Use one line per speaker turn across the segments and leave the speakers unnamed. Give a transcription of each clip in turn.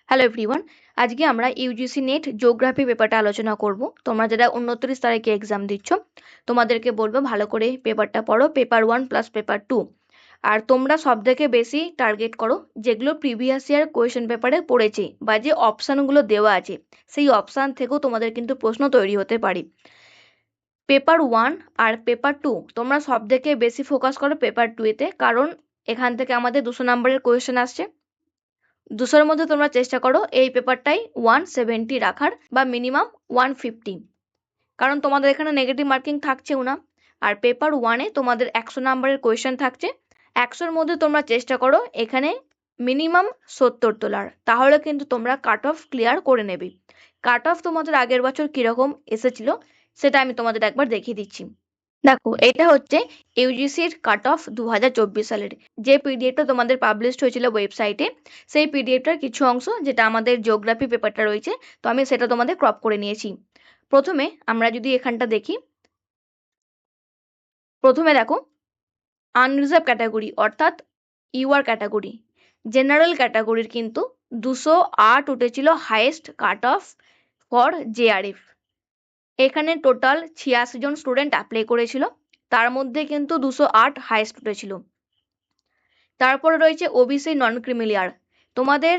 Hello everyone, আজকে আমরা UGC net geography পেপারটা আলোচনা করব। তোমরা যারা 29 তারিখে এক্সাম দিচ্ছ তোমাদেরকে বলবো ভালো করে পেপারটা পড়ো, পেপার 1 প্লাস পেপার 2। আর তোমরা সব থেকে বেশি টার্গেট করো যেগুলো প্রিভিয়াস ইয়ার কোয়েশ্চেন পেপারে পড়েছে বা যে অপশানগুলো দেওয়া আছে সেই অপশান থেকেও তোমাদের কিন্তু প্রশ্ন তৈরি হতে পারে। পেপার 1 আর পেপার 2 তোমরা সব থেকে বেশি ফোকাস করো পেপার 2 এতে, কারণ এখান থেকে আমাদের 200 নম্বরের কোয়েশ্চেন আসছে। 200-র মধ্যে তোমরা চেষ্টা করো এই পেপারটাই 170 রাখার বা মিনিমাম 150, কারণ তোমাদের এখানে নেগেটিভ মার্কিং থাকছেও না। আর পেপার 1-এ তোমাদের 100 নম্বরের কোয়েশ্চেন থাকছে। 100-র মধ্যে তোমরা চেষ্টা করো এখানে মিনিমাম 70 তোলার, তাহলে কিন্তু তোমরা কাট অফ ক্লিয়ার করে নেবে। কাট অফ তোমাদের আগের বছর কিরকম এসেছিল সেটা আমি তোমাদের একবার দেখিয়ে দিচ্ছি। দেখো, এটা হচ্ছে ইউজিসির কাট অফ 2024 সালের যে পিডিএফটা তোমাদের পাবলিশড হয়েছিল ওয়েবসাইটে। সেই পিডিএফটার কিছু অংশ যেটা আমাদের জিওগ্রাফি পেপারটা রয়েছে, তো আমি সেটা তোমাদের ক্রপ করে নিয়েছি। প্রথমে আমরা যদি এখানটা দেখি, প্রথমে দেখো আনরিজার্ভ ক্যাটাগরি অর্থাৎ ইউআর ক্যাটাগরি, জেনারেল ক্যাটাগরির কিন্তু 208 উঠেছিল highest cut of for JRF. এখানে টোটাল 86 জন স্টুডেন্ট অ্যাপ্লাই করেছিল, তার মধ্যে কিন্তু 208 হাইয়েস্ট উঠেছিল। তারপরে রয়েছে ওবিসি নন ক্রিমিলিয়ার, তোমাদের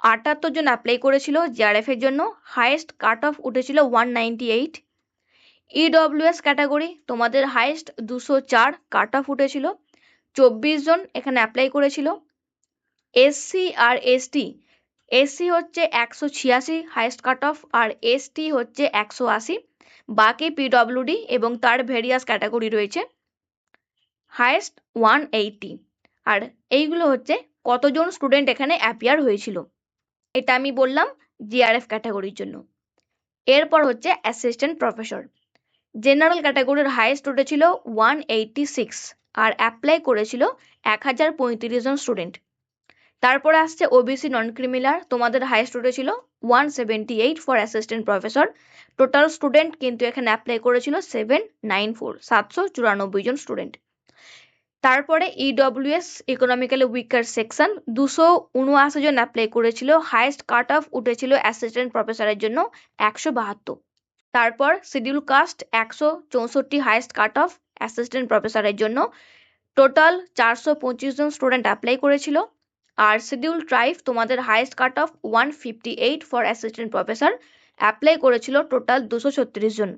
78 জন অ্যাপ্লাই করেছিল জেআরএফ এর জন্য, হাইয়েস্ট কাট অফ উঠেছিল 198। ইডব্লিউএস ক্যাটাগরি তোমাদের হাইয়েস্ট 204 কাট অফ উঠেছিল, 24 জন এখানে অ্যাপ্লাই করেছিল। এসসি আর এসটি, এসসি হচ্ছে 186 highest cut of, R ST হচ্ছে 180। বাকি পিডব্লিউডি এবং তার ভেরিয়াস ক্যাটাগরি রয়েছে হাইয়েস্ট 180। আর এইগুলো হচ্ছে কতজন স্টুডেন্ট এখানে অ্যাপিয়ার হয়েছিল, এটা আমি বললাম জিআরএফ ক্যাটাগরির জন্য। এরপর হচ্ছে অ্যাসিস্ট্যান্ট প্রফেসর, জেনারেল ক্যাটাগরির হাইয়েস্ট উঠেছিল 186 আর অ্যাপ্লাই করেছিল 1035 জন স্টুডেন্ট। তারপরে আসছে ওবিসি নন ক্রিমিলার, তোমাদের হাইয়েস্ট উঠেছিল 178 for assistant professor. Total student কিন্তু এখানে অ্যাপ্লাই করেছিল 794 জন স্টুডেন্ট। তারপরে ইডব্লিউএস ইকোনমিক্যালি উইকার সেকশন 279 জন অ্যাপ্লাই করেছিল, হাইয়েস্ট কাট অফ উঠেছিল অ্যাসিস্ট্যান্ট প্রফেসরের জন্য 172। তারপর schedule caste 164 highest cut off assistant প্রফেসরের জন্য, টোটাল 425 জন স্টুডেন্ট অ্যাপ্লাই করেছিল। আর শিডিউল ট্রাইব তোমাদের highest cut off 158 for assistant professor, apply করেছিল টোটাল 236 জন।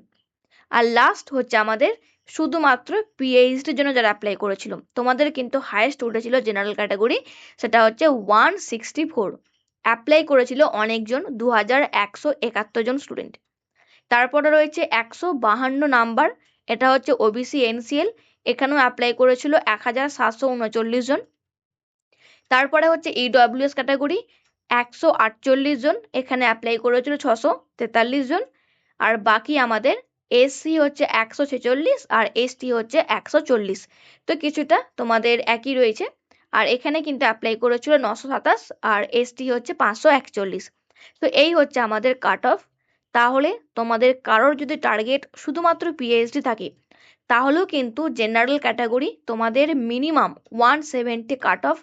আর লাস্ট হচ্ছে আমাদের শুধুমাত্র পিএইচডির জন্য যারা অ্যাপ্লাই করেছিল, তোমাদের কিন্তু হাইয়েস্ট উঠেছিল জেনারেল ক্যাটাগরি, সেটা হচ্ছে 164। অ্যাপ্লাই করেছিল অনেকজন, 2171 জন স্টুডেন্ট। তারপরে রয়েছে 152 নাম্বার, এটা হচ্ছে ওবিসি এনসিএল, এখানেও অ্যাপ্লাই করেছিল 1739 জন। তারপরে হচ্ছে ইডব্লিউএস ক্যাটাগরি 148 জন, এখানে অ্যাপ্লাই করেছিল 643 জন। আর বাকি আমাদের এসসি হচ্ছে 146 আর এসটি হচ্ছে 140, তো কিছুটা তোমাদের একই রয়েছে। আর এখানে কিন্তু অ্যাপ্লাই করেছিল 927 আর এসটি হচ্ছে 541। তো এই হচ্ছে আমাদের কাট অফ। তাহলে তোমাদের কারোর যদি টার্গেট শুধুমাত্র পিএইচডি থাকে, তাহলেও কিন্তু জেনারেল ক্যাটাগরি তোমাদের মিনিমাম 170 কাট অফ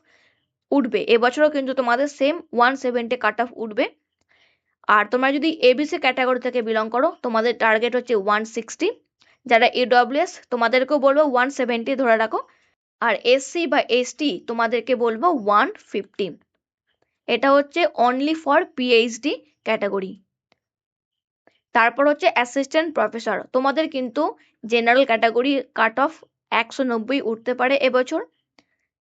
উঠবে। এবছরও কিন্তু তোমাদের সেম 170 কাট অফ উঠবে। আর তোমরা যদি এবিসি ক্যাটাগরি থেকে বিলং করো, তোমাদের টার্গেট হচ্ছে 160। যারা এডব্লিউএস তোমাদেরকেও বলবো 170 ধরে রাখো। আর এসসি বা এসটি তোমাদেরকে বলবো 150। এটা হচ্ছে অনলি ফর পিএইচডি ক্যাটাগরি। তারপর হচ্ছে অ্যাসিস্ট্যান্ট প্রফেসর, তোমাদের কিন্তু জেনারেল ক্যাটাগরি কাট অফ 190 উঠতে পারে এবছর।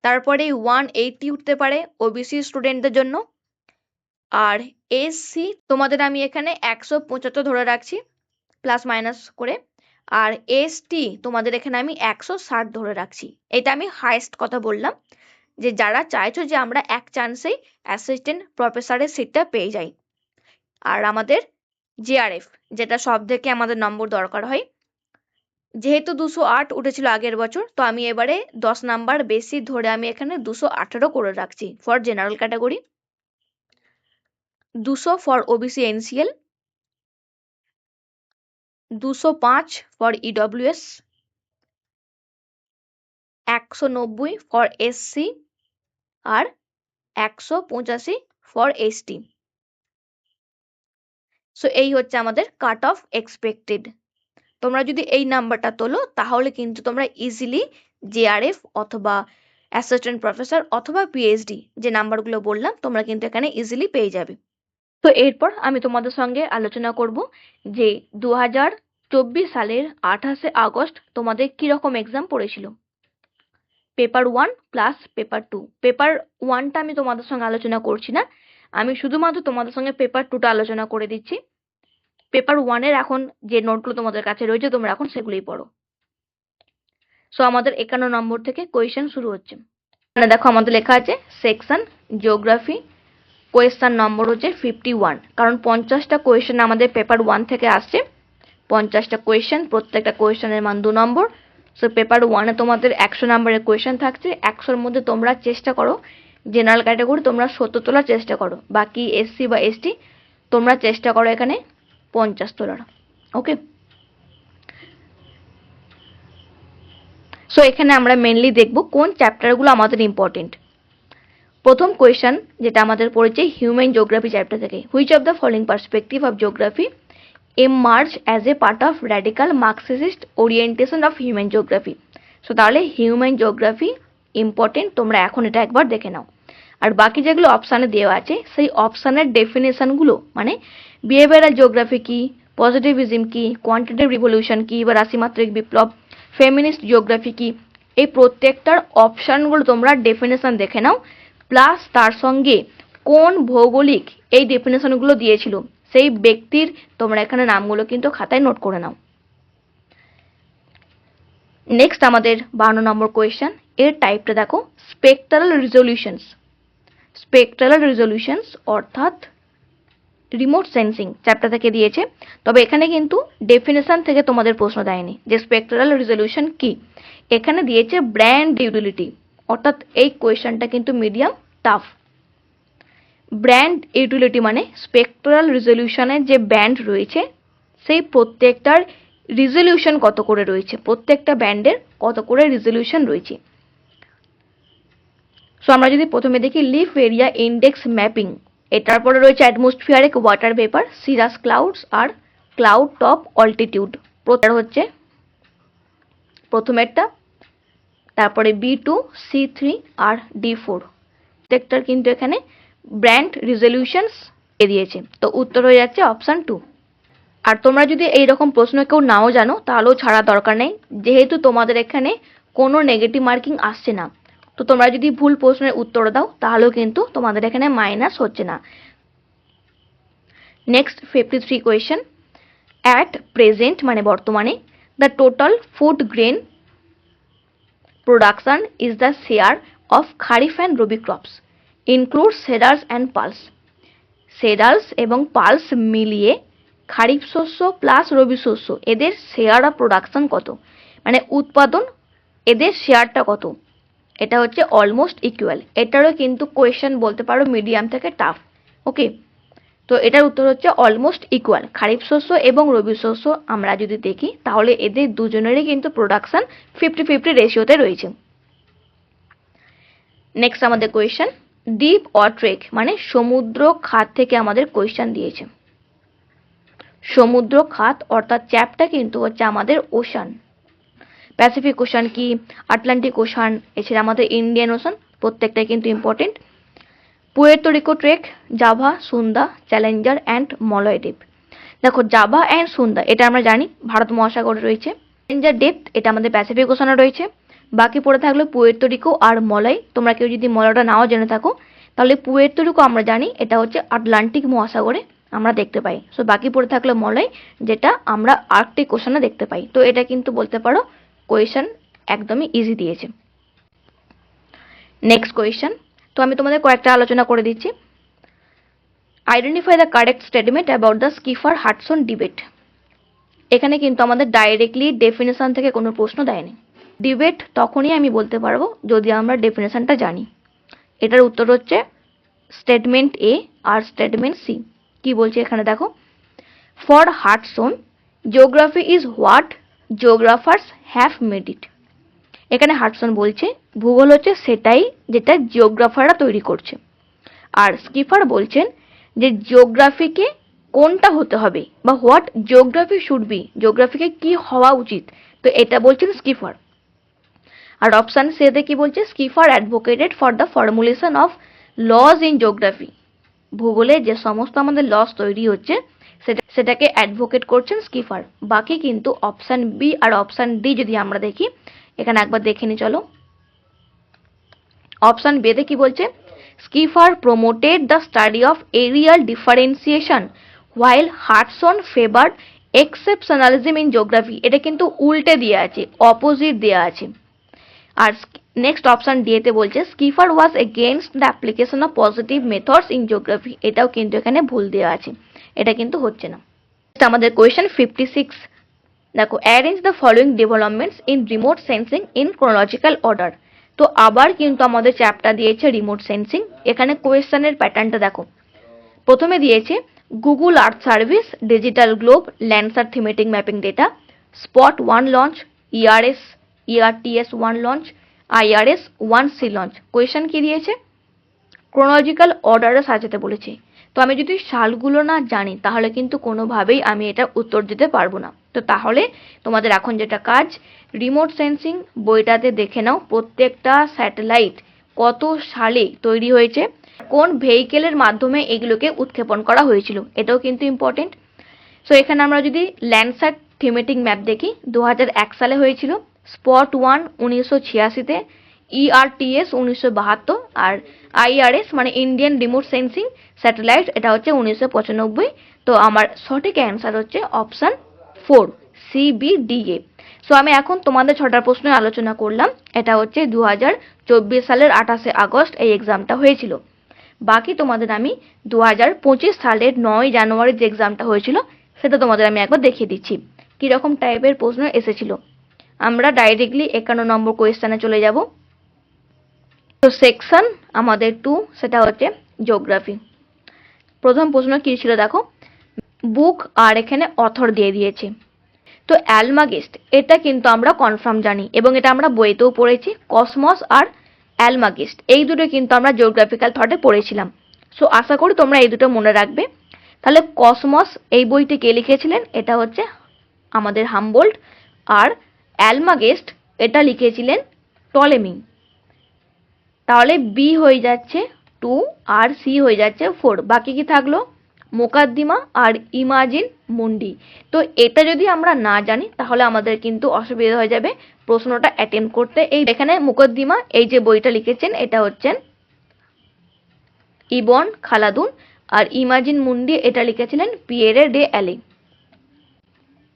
তারপরে 180 উঠতে পারে ওবিসি স্টুডেন্টদের জন্য। আর এসসি তোমাদের আমি এখানে 175 ধরে রাখছি প্লাস মাইনাস করে। আর এসটি তোমাদের এখানে আমি 160 ধরে রাখছি। এটা আমি হাইয়েস্ট কথা বললাম, যে যারা চাইছো যে আমরা এক চান্সেই অ্যাসিস্ট্যান্ট প্রফেসরের সিটটা পেয়ে যাই। আর আমাদের জেআরএফ, যেটা সব থেকে আমাদের নম্বর দরকার হয়, যেহেতু 208 উঠেছিল আগের বছর, তো আমি এবারে 10 নাম্বার বেশি ধরে আমি এখানে 218 করে রাখছি for general category, 200 for OBC NCL, 205 for EWS, 190 for SC আর 185 ফর এসটি। সো এই হচ্ছে আমাদের কাট অফ এক্সপেক্টেড। তোমরা যদি এই নাম্বারটা তোলো তাহলে কিন্তু তোমরা ইজিলি জেআরএফ অথবা অ্যাসিস্ট্যান্ট প্রফেসর অথবা পিএইচডি যে নাম্বারগুলো বললাম তোমরা কিন্তু এখানে ইজিলি পেয়ে যাবে। তো এরপর আমি তোমাদের সঙ্গে আলোচনা করব যে 2024 সালের 28শে আগস্ট তোমাদের কিরকম এক্সাম পড়েছিল। Paper 1 plus paper 2। পেপার 1টা আমি তোমাদের সঙ্গে আলোচনা করছি না, আমি শুধুমাত্র তোমাদের সঙ্গে পেপার 2টা আলোচনা করে দিচ্ছি। পেপার 1-এর এখন যে নোটগুলো তোমাদের কাছে রয়েছে তোমরা এখন সেগুলোই পড়ো। সো আমাদের 51 নম্বর থেকে কোয়েশ্চেন শুরু হচ্ছে। মানে দেখো আমাদের লেখা আছে সেকশন জিওগ্রাফি, কোয়েশ্চেন নম্বর হচ্ছে 51, কারণ 50টা কোয়েশ্চেন আমাদের পেপার 1 থেকে আসছে। 50টা কোয়েশ্চেন, প্রত্যেকটা কোয়েশ্চেনের মান 2 নম্বর। সো পেপার 1-এ তোমাদের 100 নম্বরের কোয়েশ্চেন থাকছে। 100-র মধ্যে তোমরা চেষ্টা করো জেনারেল ক্যাটাগরি তোমরা 70 তোলার চেষ্টা করো, বাকি এসসি বা এসটি তোমরা চেষ্টা করো এখানে 50 তোলার। ওকে, সো এখানে আমরা মেনলি দেখব কোন চ্যাপ্টারগুলো আমাদের ইম্পর্টেন্ট। প্রথম কোয়েশ্চেন যেটা আমাদের পড়েছে হিউম্যান জিওগ্রাফি চ্যাপ্টার থেকে, which of the following perspective of geography emerge as a part of radical Marxist orientation of human geography। So তাহলে হিউম্যান জিওগ্রাফি ইম্পর্টেন্ট, তোমরা এখন এটা একবার দেখে নাও। আর বাকি যেগুলো অপশানে দেওয়া আছে সেই অপশানের ডেফিনেশনগুলো মানে বিহেভিয়ারাল জিওগ্রাফি কি, পজিটিভিজম কি, কোয়ান্টিটেটিভ রিভলিউশন কি বা রাশিমাত্রিক বিপ্লব, ফেমিনিস্ট জিওগ্রাফি কি, এই প্রত্যেকটার অপশানগুলো তোমরা ডেফিনেশন দেখে নাও, প্লাস তার সঙ্গে কোন ভৌগোলিক এই ডেফিনেশনগুলো দিয়েছিল সেই ব্যক্তির তোমরা এখানে নামগুলো কিন্তু খাতায় নোট করে নাও। নেক্সট আমাদের 52 নম্বর কোয়েশ্চেন, এর টাইপটা দেখো স্পেকট্রাল রেজলিউশনস। স্পেকট্রাল রেজলিউশনস অর্থাৎ রিমোট সেন্সিং চ্যাপ্টার থেকে দিয়েছে, তবে এখানে কিন্তু ডেফিনেশন থেকে তোমাদের প্রশ্ন দেয়নি যে স্পেকট্রাল রেজলিউশন কি। এখানে দিয়েছে ব্র্যান্ড ইউটিলিটি, অর্থাৎ এই কোয়েশ্চেনটা কিন্তু মিডিয়াম টাফ। ব্র্যান্ড ইউটিলিটি মানে স্পেকট্রাল রেজলিউশনের যে ব্যান্ড রয়েছে সেই প্রত্যেকটার রেজলিউশন কত করে রয়েছে, প্রত্যেকটা ব্যান্ডের কত করে রেজলিউশন রয়েছে। সো আমরা যদি প্রথমে দেখি লিফ এরিয়া ইন্ডেক্স ম্যাপিং, এটার পরে রয়েছে atmospheric water vapour, cirrus clouds আর ক্লাউড টপ অল্টিটিউড। হচ্ছে প্রথমেরটা, তারপরে B2, C3 আর D4 প্রত্যেকটার কিন্তু এখানে ব্র্যান্ড রেজলিউশনস এ দিয়েছে, তো উত্তর হয়ে যাচ্ছে অপশন 2। আর তোমরা যদি এইরকম প্রশ্ন কেউ নাও জানো তাহলেও ছাড়া দরকার নেই, যেহেতু তোমাদের এখানে কোনো নেগেটিভ মার্কিং আসছে না, তো তোমরা যদি ভুল প্রশ্নের উত্তর দাও তাহলেও কিন্তু তোমাদের এখানে মাইনাস হচ্ছে না। নেক্সট 53 কোয়েশ্চেন, অ্যাট প্রেজেন্ট মানে বর্তমানে the total food grain production is the share of kharif and rabi crops include cereals and pulse. Cereals এবং পালস মিলিয়ে খারিফ শস্য প্লাস রবি শস্য এদের শেয়ার অফ প্রোডাকশন কত, মানে উৎপাদন এদের শেয়ারটা কত, এটা হচ্ছে অলমোস্ট ইকুয়াল। এটারও কিন্তু কোয়েশ্চেন বলতে পারো মিডিয়াম থেকে টাফ। ওকে, তো এটার উত্তর হচ্ছে অলমোস্ট ইকুয়াল। খারিফ শস্য এবং রবি শস্য আমরা যদি দেখি তাহলে এদের দুজনেরই কিন্তু প্রোডাকশন 50-50 রেশিওতে রয়েছে। নেক্সট আমাদের কোয়েশ্চেন, ডিপ অর ট্রেক মানে সমুদ্র খাত থেকে আমাদের কোয়েশ্চেন দিয়েছে। সমুদ্র খাত অর্থাৎ চ্যাপটা কিন্তু হচ্ছে আমাদের ওশান, প্যাসিফিক ওশান কি, আটলান্টিক ওশান, এছাড়া আমাদের ইন্ডিয়ান ওশান, প্রত্যেকটাই কিন্তু important. Puerto Rico trek, Java, সুন্দা, Challenger and Malay দ্বীপ। দেখো জাভা অ্যান্ড সুন্দা এটা আমরা জানি ভারত মহাসাগরে রয়েছে, চ্যালেঞ্জার ডেপ এটা আমাদের প্যাসিফিক ওশানে রয়েছে, বাকি পড়ে থাকলো পুয়ের্তো রিকো আর মলয়। তোমরা কেউ যদি মলয়টা নাও জেনে থাকো তাহলে পুয়ের্তো রিকো আমরা জানি এটা হচ্ছে আটলান্টিক মহাসাগরে আমরা দেখতে পাই। সো বাকি পড়ে থাকলো মলয় যেটা আমরা আর্কটিক ওশানে দেখতে পাই। তো এটা কিন্তু বলতে পারো কোয়েশ্চেন একদমই ইজি দিয়েছে। নেক্সট কোয়েশ্চেন, তো আমি তোমাদের কয়েকটা আলোচনা করে দিচ্ছি। Identify the correct statement about the Schaefer Hudson debate. এখানে কিন্তু আমাদের ডাইরেক্টলি ডেফিনেশন থেকে কোনো প্রশ্ন দেয়নি। ডিবেট তখনই আমি বলতে পারবো যদি আমরা ডেফিনেশনটা জানি। এটার উত্তর হচ্ছে স্টেটমেন্ট এ আর স্টেটমেন্ট সি। কি বলছে এখানে দেখো, for Hudson geography is what geographers have made it. এখানে হাডসন বলছে ভূগোল হচ্ছে সেটাই যেটা জিওগ্রাফাররা তৈরি করছে, আর স্কিফার বলছেন যে জিওগ্রাফিকে কোনটা হতে হবে, বা হোয়াট জিওগ্রাফি শুড বি, জিওগ্রাফিকে কি হওয়া উচিত, তো এটা বলছেন স্কিফার। আর অপশন সি তে কি বলছে, Schaefer advocated for the formulation of laws in geography, ভূগোলে যে সমস্ত আমাদের লস তৈরি হচ্ছে সেটাকে অ্যাডভোকেট করছেন স্কিফার। বাকি কিন্তু অপশন বি আর অপশন ডি যদি আমরা দেখি, এখানে একবার দেখে নি চলো। অপশন বি তে কি বলছে, Schaefer promoted the study of areal differentiation while Hudson favoured exceptionalism in geography. এটা কিন্তু উল্টে দেওয়া আছে, অপোজিট দেওয়া আছে। আর নেক্সট অপশন ডি তে বলছে, Schaefer was against the application of positive methods in geography. এটাও কিন্তু এখানে ভুল দেওয়া আছে, এটা কিন্তু হচ্ছে না। আমাদের কোয়েশ্চেন 56 দেখো, arrange the following developments in remote sensing in chronological order. তো আবার কিন্তু আমাদের চ্যাপ্টার দিয়েছে রিমোট সেন্সিং। এখানে কোয়েশ্চেনের প্যাটার্নটা দেখো, প্রথমে দিয়েছে Google Earth service, digital globe, Landsat thematic mapping data, SPOT 1 launch, ERS ERTS 1 launch, IRS 1C launch. Question কি দিয়েছে, ক্রোনোলজিক্যাল অর্ডারে সাজাতে বলেছে। তো আমি যদি সালগুলো না জানি তাহলে কিন্তু কোনোভাবেই আমি এটা উত্তর দিতে পারবো না। তো তাহলে তোমাদের এখন যেটা কাজ, রিমোট সেন্সিং বইটাতে দেখে নাও প্রত্যেকটা স্যাটেলাইট কত সালে তৈরি হয়েছে, কোন ভেহিকেলের মাধ্যমে এগুলোকে উৎক্ষেপণ করা হয়েছিল, এটাও কিন্তু ইম্পর্টেন্ট। সো এখানে আমরা যদি ল্যান্ডসার থিমেটিক ম্যাপ দেখি, 2001 সালে হয়েছিল, স্পট 1 1986-তে, ইআরটিএস 1972, আর আইআরএস মানে ইন্ডিয়ান রিমোট সেন্সিং স্যাটেলাইট এটা হচ্ছে 1995। তো আমার সঠিক অ্যান্সার হচ্ছে অপশন 4 CBDA। সো আমি এখন তোমাদের 6টা প্রশ্ন আলোচনা করলাম। এটা হচ্ছে 2024 সালের 28শে আগস্ট এই এক্সামটা হয়েছিল। বাকি তোমাদের আমি 2025 সালের 9 জানুয়ারি যে এক্সামটা হয়েছিল সেটা তোমাদের আমি একবার দেখিয়ে দিচ্ছি কিরকম টাইপের প্রশ্ন এসেছিল। আমরা ডাইরেক্টলি 51 নম্বর কোয়েশ্চেনে চলে যাব। তো সেকশন আমাদের 2, সেটা হচ্ছে জিওগ্রাফি। প্রথম প্রশ্ন কি ছিল দেখো, বুক আর এখানে অথর দিয়ে দিয়েছে। তো অ্যালমাগেস্ট এটা কিন্তু আমরা কনফার্ম জানি এবং এটা আমরা বইতেও পড়েছি, কসমস আর অ্যালমাগেস্ট এই দুটো কিন্তু আমরা জিওগ্রাফিক্যাল থটে পড়েছিলাম। সো আশা করি তোমরা এই দুটো মনে রাখবে। তাহলে কসমস এই বইটি কে লিখেছিলেন, এটা হচ্ছে আমাদের হামবোল্ট। আর অ্যালমাগেস্ট এটা লিখেছিলেন টলেমি। তাহলে বি হয়ে যাচ্ছে 2 আর সি হয়ে যাচ্ছে 4। বাকি কি থাকলো, মোকাদ্দিমা আর ইমাজিন মুন্ডি। তো এটা যদি আমরা না জানি তাহলে আমাদের কিন্তু অসুবিধা হয়ে যাবে প্রশ্নটা অ্যাটেম্প করতে। এই এখানে মুকদ্দিমা এই যে বইটা লিখেছেন এটা হচ্ছেন ইবন খালাদুন, আর ইমাজিন মুন্ডি এটা লিখেছিলেন পিয়েরে ডে অ্যালি।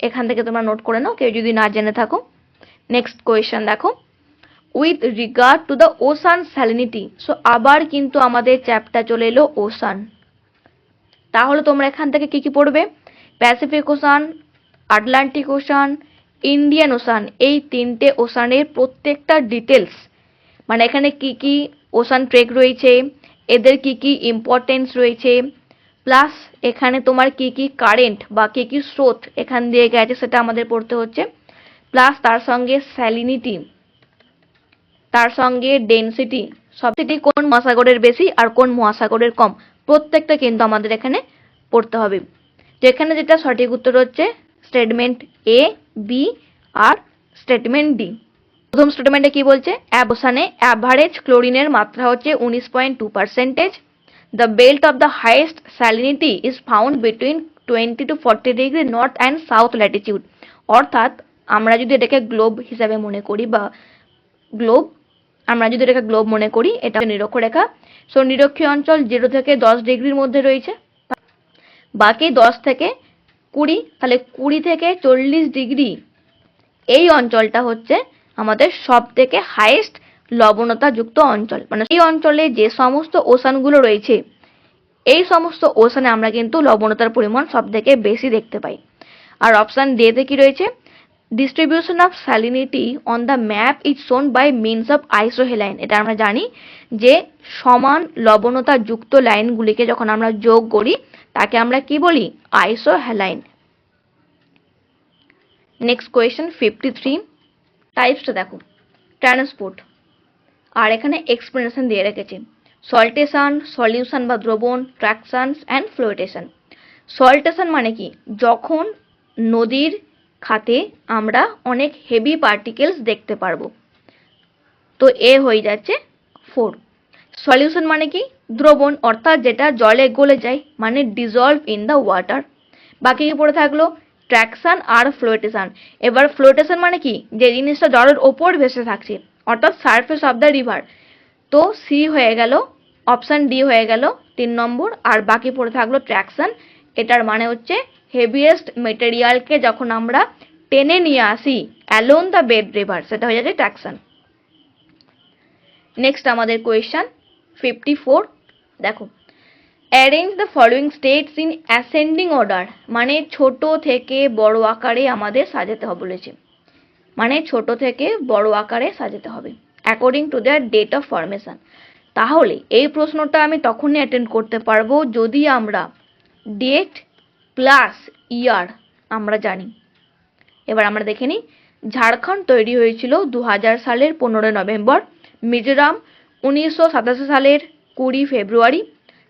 এখান থেকে তোমরা নোট করে নাও কেউ যদি না জেনে থাকো। নেক্সট কোয়েশ্চেন দেখো, with regard to the ocean salinity. So আবার কিন্তু আমাদের চ্যাপ্টার চলে এলো ওশান। তাহলে তোমরা এখান থেকে কি কি পড়বে, Pacific ocean, Atlantic ocean, Indian ocean, এই 3টে ওশানের প্রত্যেকটা ডিটেলস, মানে এখানে কি কি ওশান ট্রেক রয়েছে, এদের কি কি ইম্পর্টেন্স রয়েছে, প্লাস এখানে তোমার কি কি কারেন্ট বা কি কি স্রোত এখান দিয়ে গেছে সেটা আমাদের পড়তে হচ্ছে, প্লাস তার সঙ্গে স্যালিনিটি, তার সঙ্গে ডেনসিটি, সবচেয়ে কোন মহাসাগরের বেশি আর কোন মহাসাগরের কম, প্রত্যেকটা কিন্তু আমাদের এখানে পড়তে হবে। তো এখানে যেটা সঠিক উত্তর হচ্ছে স্টেটমেন্ট এ, বি আর স্টেটমেন্ট ডি। প্রথম স্টেটমেন্টে কি বলছে, ওশানে অ্যাভারেজ ক্লোরিনের মাত্রা হচ্ছে 19.2%। The belt of the highest salinity is found between 20 to 40 degree north and south Latitude. অর্থাৎ আমরা যদি এটাকে গ্লোব হিসাবে মনে করি বা গ্লোব, আমরা যদি এটাকে গ্লোব মনে করি, এটা নিরক্ষরেখা। সো নিরক্ষীয় অঞ্চল 0 থেকে 10 ডিগ্রির মধ্যে রয়েছে, বাকি 10 থেকে 20, তাহলে 20 থেকে 40 ডিগ্রি এই অঞ্চলটা হচ্ছে আমাদের সব থেকে হাইয়েস্ট লবণতা যুক্ত অঞ্চল। মানে এই অঞ্চলে যে সমস্ত ওশানগুলো রয়েছে এই সমস্ত ওশানে আমরা কিন্তু লবণতার পরিমাণ সব থেকে বেশি দেখতে পাই। আর অপশন ডি তে কি রয়েছে, distribution of salinity on the map is shown by means of isohaline. এটা আমরা জানি যে সমান লবণতা যুক্ত লাইনগুলিকে যখন আমরা যোগ করি তাকে আমরা কি বলি, আইসোহেলাইন। নেক্সট কোয়েশ্চেন 53, টাইপসটা দেখো, ট্রান্সপোর্ট, আর এখানে এক্সপ্লেনেশন দিয়ে রেখেছে, সল্টেশন, সলিউশন বা দ্রবণ, ট্রাকশন অ্যান্ড ফ্লোটেশন। সল্টেশন মানে কি? যখন নদীর খাতে আমরা অনেক হেভি পার্টিকেলস দেখতে পারবো। তো এ হয়ে যাচ্ছে 4। সলিউশন মানে কি? দ্রবণ, অর্থাৎ যেটা জলে গলে যায়, মানে ডিজলভ ইন দ্য ওয়াটার। বাকি কি পড়ে থাকলো? ট্র্যাকশন আর ফ্লোটেশন। এবার ফ্লোটেশন মানে কি? যে জিনিসটা জলের ওপর ভেসে থাকছে, অর্থাৎ সারফেস অফ দ্য রিভার। তো সি হয়ে গেল, অপশন ডি হয়ে গেল 3 নম্বর। আর বাকি পড়ে থাকলো ট্র্যাকশন। এটার মানে হচ্ছে হেভিয়েস্ট মেটেরিয়ালকে যখন আমরা টেনে নিয়ে আসি অ্যালোন দ্য বেড রিভার, সেটা হয়ে যাচ্ছে ট্র্যাকশন। নেক্সট আমাদের কোয়েশ্চন 54। দেখো, arrange the following states in ascending order, মানে ছোট থেকে বড় আকারে আমাদের সাজাতে হবে বলেছে, মানে ছোট থেকে বড় আকারে সাজাতে হবে according to their date of formation. তাহলে এই প্রশ্নটা আমি তখনই অ্যাটেন্ড করতে পারবো যদি আমরা ডেট প্লাস ইয়ার আমরা জানি। এবার আমরা দেখে নিই। ঝাড়খণ্ড তৈরি হয়েছিল 2000 সালের 15 নভেম্বর, মিজোরাম 1987 সালের 20 ফেব্রুয়ারি,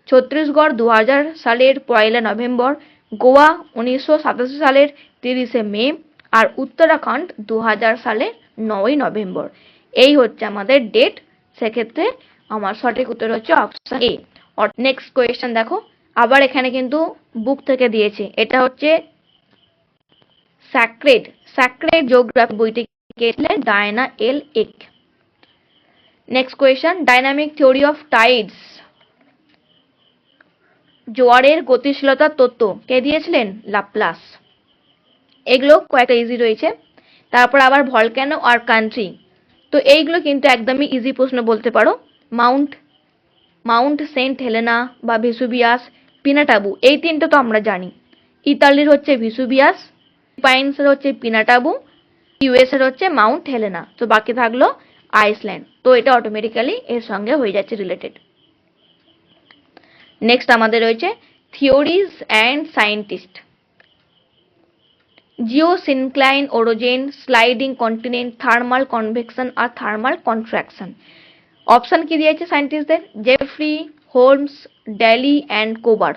ছত্তিশগড় 2000 সালের 1 নভেম্বর, গোয়া 1987 সালের 30 মে, আর উত্তরাখণ্ড 2000 সালের 9 নভেম্বর। এই হচ্ছে আমাদের ডেট। সেক্ষেত্রে আমার সঠিক উত্তর হচ্ছে অপশন এ। নেক্সট কোয়েশ্চেন দেখো, আবার এখানে কিন্তু বুক থেকে দিয়েছে। এটা হচ্ছে স্যাক্রেড জিওগ্রাফি বইটি লিখেছিলেন ডায়না এল এক। Next question, dynamic theory of Tides, জোয়ারের গতিশীলতার তত্ত্ব কে দিয়েছিলেন? লাপ্লাস। এগুলো কয়েকটা ইজি রয়েছে। তারপর আবার ভলক্যানো আর কান্ট্রি, তো এইগুলো কিন্তু একদমই ইজি প্রশ্ন বলতে পারো। মাউন্ট সেন্ট হেলেনা বা ভেসুভিয়াস, পিনাটাবু, এই তিনটা তো আমরা জানি। ইতালির হচ্ছে ভেসুভিয়াস, ফিলিপাইন্সের হচ্ছে পিনাটাবু, ইউএস এর হচ্ছে মাউন্ট হেলেনা। তো বাকি থাকলো আইসল্যান্ড। তো এটা অটোমেটিক্যালি এর সঙ্গে হয়ে যাচ্ছে রিলেটেড। নেক্সট আমাদের রয়েছে theories and scientist, geosyncline orogen, sliding continent, thermal convection আর থার্মাল কন্ট্রাকশন। অপশন কি দিয়েছে সায়েন্টিস্টদের? Jeffreys, Holmes, Daly and Kober.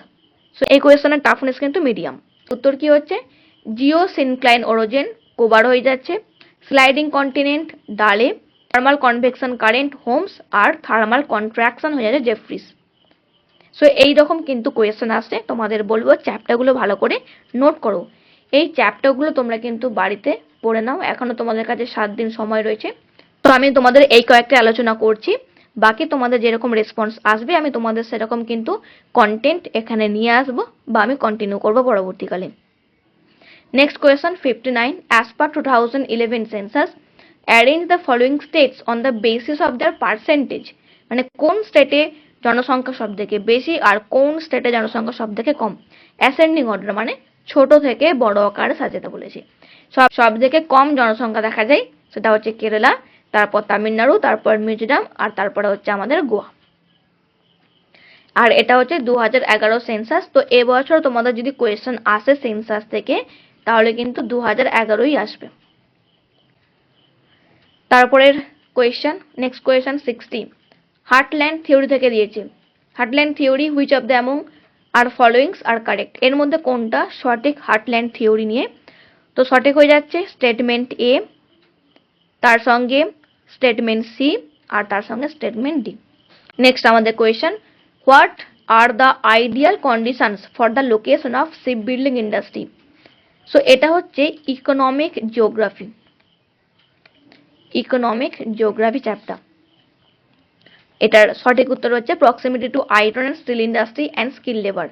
So এই কোয়েশ্চেনের টাফনেস কিন্তু মিডিয়াম। উত্তর কি হচ্ছে? জিওসিনক্লাইন ওরোজেন, কোবার হয়ে যাচ্ছে। স্লাইডিং কন্টিনেন্ট ডালে, থার্মাল কনভেকশন কারেন্ট হোমস, আর থার্মাল কন্ট্রাকশন হয়ে যাচ্ছে জেফ্রিস। সো এইরকম কিন্তু কোয়েশ্চেন আসছে। তোমাদের বলবো চ্যাপ্টারগুলো ভালো করে নোট করো। এই চ্যাপ্টারগুলো তোমরা কিন্তু বাড়িতে পড়ে নাও, এখনো তোমাদের কাছে 7 দিন সময় রয়েছে। তো আমি তোমাদের এই কয়েকটা আলোচনা করছি, বাকি তোমাদের যেরকম রেসপন্স আসবে আমি তোমাদের সেরকম কিন্তু কন্টেন্ট এখানে নিয়ে আসবো বা আমি কন্টিনিউ করবো পরবর্তীকালে। Next question 59, as per 2011 census arrange the following states on the basis of their percentage, মানে কোন স্টেটে জনসংখ্যা সব থেকে বেশি আর কোন স্টেটে জনসংখ্যা সব থেকে কম। অ্যাসেন্ডিং অর্ডার মানে ছোট থেকে বড় আকারে সাজাতে বলেছি। সব থেকে কম জনসংখ্যা দেখা যায় সেটা হচ্ছে কেরালা, তারপর তামিলনাড়ু, তারপর মিজোরাম, আর তারপরে হচ্ছে আমাদের গোয়া। আর এটা হচ্ছে 2011 সেন্সাস। তো এবছর তোমাদের যদি কোয়েশ্চেন আসে সেন্সাস থেকে তাহলে কিন্তু 2011ই আসবে। তারপরের question, next question 60, heartland theory থেকে দিয়েছে। Heartland theory which of the among are followings are correct, এর মধ্যে কোনটা সঠিক হার্টল্যান্ড থিওরি নিয়ে? তো সঠিক হয়ে যাচ্ছে স্টেটমেন্ট এ, তার সঙ্গে স্টেটমেন্ট সি, আর তার সঙ্গে স্টেটমেন্ট ডি। নেক্সট আমাদের question, what are the ideal conditions for the location of ship building industry. So এটা হচ্ছে ইকোনমিক জিওগ্রাফি চ্যাপ্টার। এটার সঠিক উত্তর হচ্ছে proximity to iron and steel industry and skill labour.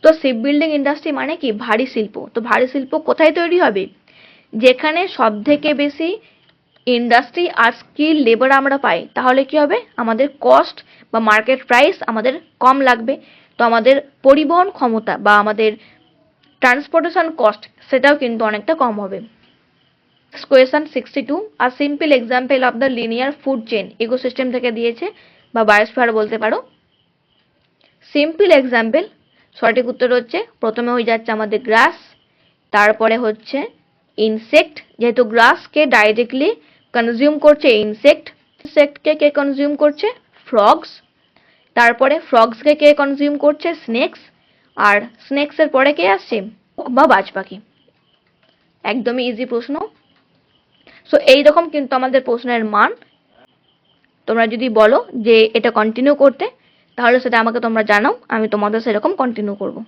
তো শিপ বিল্ডিং ইন্ডাস্ট্রি মানে কি? ভারী শিল্প। তো ভারী শিল্প কোথায় তৈরি হবে? যেখানে সব থেকে বেশি ইন্ডাস্ট্রি আর স্কিল লেবার আমরা পাই, তাহলে কি হবে? আমাদের কস্ট বা মার্কেট প্রাইস আমাদের কম লাগবে। তো আমাদের পরিবহন ক্ষমতা বা আমাদের ট্রান্সপোর্টেশন কস্ট সেটাও কিন্তু অনেকটা কম হবে। Question 62, are simple example of the linear food chain ecosystem থেকে দিয়েছে বা বায়োস্ফিয়ার বলতে পারো। সিম্পল এক্সাম্পল সঠিক উত্তর হচ্ছে প্রথমে হয়ে যাচ্ছে আমাদের গ্রাস, তারপরে হচ্ছে ইনসেক্ট, যেহেতু গ্রাসকে ডাইরেক্টলি কনজিউম করছে ইনসেক্টকে কে কনজিউম করছে? ফ্রগস। তারপরে ফ্রগসকে কে কনজিউম করছে? স্নেকস। আর স্নেকস এর পরে কে আসছে? বা বাজ পাখি। একদমই ইজি প্রশ্ন। সো এইরকম কিন্তু আমাদের প্রশ্নের মান। তোমরা যদি বলো যে এটা কন্টিনিউ করতে, তাহলে সেটা আমাকে তোমরা জানাও, আমি তোমাদের সেরকম কন্টিনিউ করব।